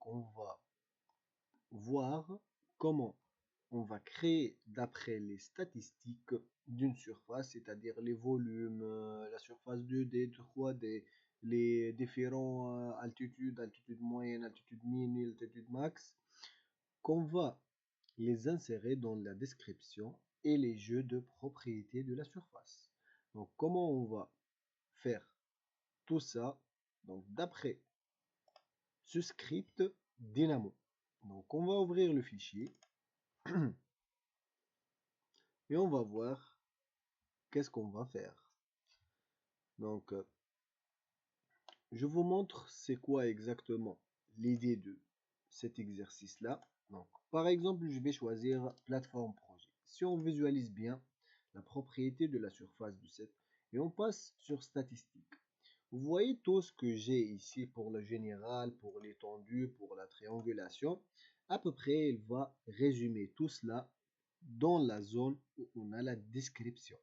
on va voir comment on va créer d'après les statistiques d'une surface, c'est-à-dire les volumes, la surface 2D, 3D, les différents altitudes, altitude moyenne, altitude minimale, altitude max, qu'on va les insérer dans la description et les jeux de propriété de la surface. Donc comment on va faire tout ça? Donc d'après ce script Dynamo. Donc on va ouvrir le fichier et on va voir qu'est-ce qu'on va faire. Donc je vous montre c'est quoi exactement l'idée de cet exercice-là. Donc par exemple, je vais choisir plateforme projet. Si on visualise bien la propriété de la surface de cette et on passe sur statistiques. Vous voyez tout ce que j'ai ici pour le général, pour l'étendue, pour la triangulation. À peu près, il va résumer tout cela dans la zone où on a la description.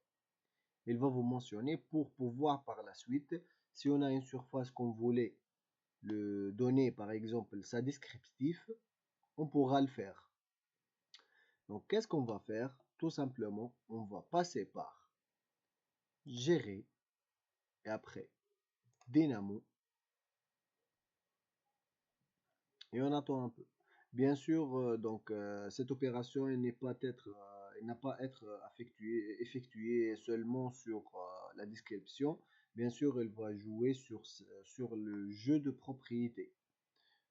Il va vous mentionner pour pouvoir par la suite, si on a une surface qu'on voulait le donner par exemple sa descriptif, on pourra le faire. Donc qu'est-ce qu'on va faire? Tout simplement, on va passer par gérer et après Dynamo et on attend un peu. Bien sûr, cette opération elle n'a pas à être effectuée seulement sur la description. Bien sûr, elle va jouer sur le jeu de propriété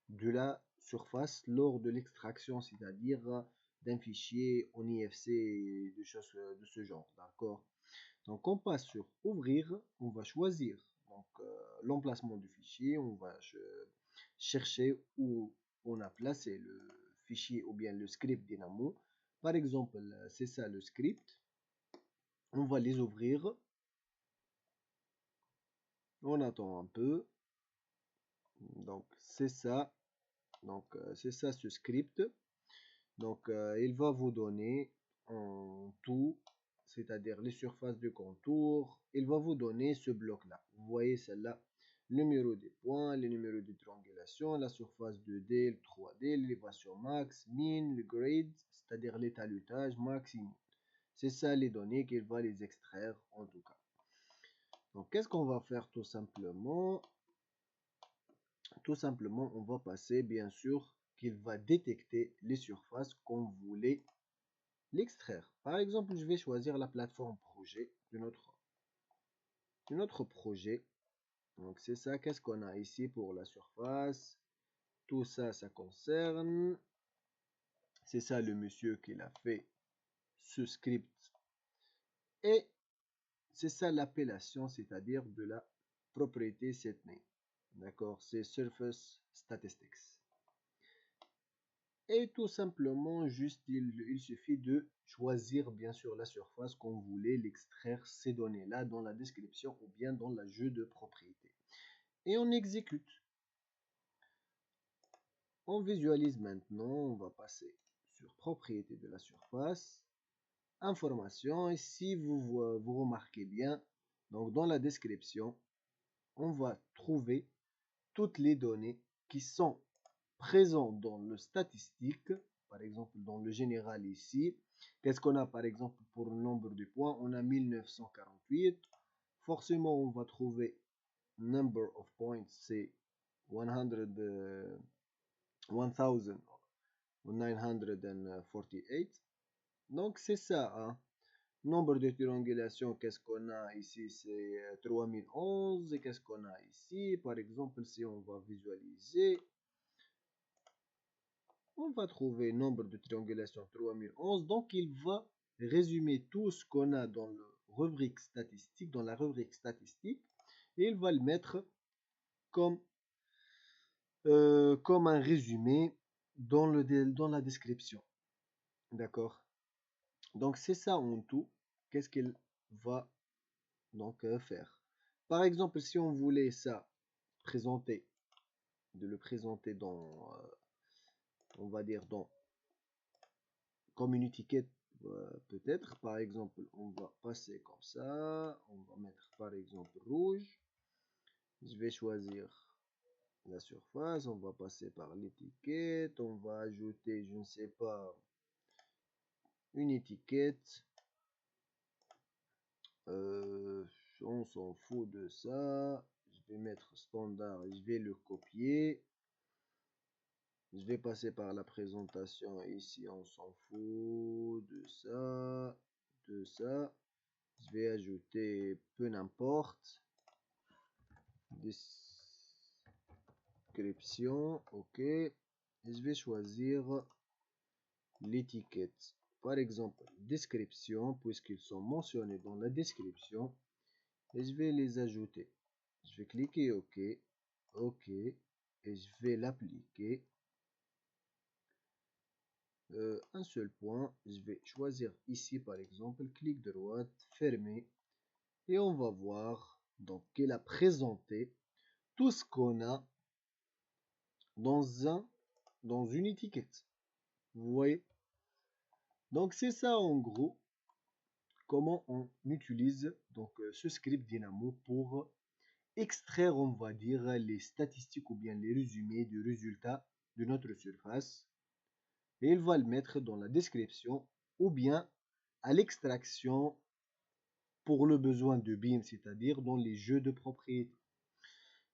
de la surface lors de l'extraction, c'est-à-dire d'un fichier en IFC et de choses de ce genre. D'accord? Donc on passe sur ouvrir, on va choisir l'emplacement du fichier, on va chercher où on a placé le fichier ou bien le script Dynamo. Par exemple, c'est ça le script. On va les ouvrir. On attend un peu. Donc c'est ça. Donc c'est ça ce script. Donc il va vous donner en tout, c'est-à-dire les surfaces de contour. Il va vous donner ce bloc-là. Vous voyez celle-là. Le numéro des points, le numéro de triangulation, la surface 2D, le 3D, l'élévation max, min, le grade, c'est-à-dire l'étalutage, maximum. C'est ça les données qu'il va les extraire en tout cas. Donc qu'est-ce qu'on va faire tout simplement? Tout simplement, on va passer bien sûr qu'il va détecter les surfaces qu'on voulait l'extraire. Par exemple, je vais choisir la plateforme projet de notre projet. Donc c'est ça, qu'est-ce qu'on a ici pour la surface? Tout ça, ça concerne. C'est ça le monsieur qui l'a fait ce script. Et c'est ça l'appellation, c'est-à-dire de la propriété setName. D'accord, c'est Surface Statistics. Et tout simplement, juste, il suffit de choisir bien sûr la surface qu'on voulait l'extraire ces données-là dans la description ou bien dans le jeu de propriété. Et on exécute. On visualise maintenant, on va passer sur propriété de la surface, information, et si vous remarquez bien, donc dans la description, on va trouver toutes les données qui sont présentes dans le statistique, par exemple dans le général ici. Qu'est-ce qu'on a par exemple pour le nombre de points? On a 1948. Forcément, on va trouver number of points, c'est 1948. Donc c'est ça, hein. Nombre de triangulation, qu'est-ce qu'on a ici? C'est 3011. Et qu'est-ce qu'on a ici? Par exemple, si on va visualiser, on va trouver nombre de triangulation 3011. Donc, il va résumer tout ce qu'on a dans la rubrique statistique, et il va le mettre comme, comme un résumé dans la description. D'accord? Donc, c'est ça en tout. Qu'est-ce qu'il va donc faire? Par exemple, si on voulait ça présenter, de le présenter dans, on va dire dans comme une étiquette, peut-être. Par exemple, on va passer comme ça. On va mettre par exemple rouge. Je vais choisir la surface, on va passer par l'étiquette, on va ajouter, je ne sais pas, une étiquette. On s'en fout de ça. Je vais mettre standard et je vais le copier. Je vais passer par la présentation. Ici, on s'en fout de ça, de ça. Je vais ajouter peu n'importe. Description, ok. Et je vais choisir l'étiquette. Par exemple, description, puisqu'ils sont mentionnés dans la description. Et je vais les ajouter. Je vais cliquer OK, OK, et je vais l'appliquer. Un seul point, je vais choisir ici par exemple, clic droit, fermer, et on va voir donc qu'il a présenté tout ce qu'on a dans une étiquette. Vous voyez? Donc c'est ça en gros comment on utilise donc ce script Dynamo pour extraire, on va dire, les statistiques ou bien les résumés du résultat de notre surface. Et il va le mettre dans la description ou bien à l'extraction pour le besoin de BIM, c'est-à-dire dans les jeux de propriété.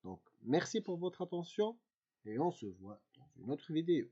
Donc, merci pour votre attention et on se voit dans une autre vidéo.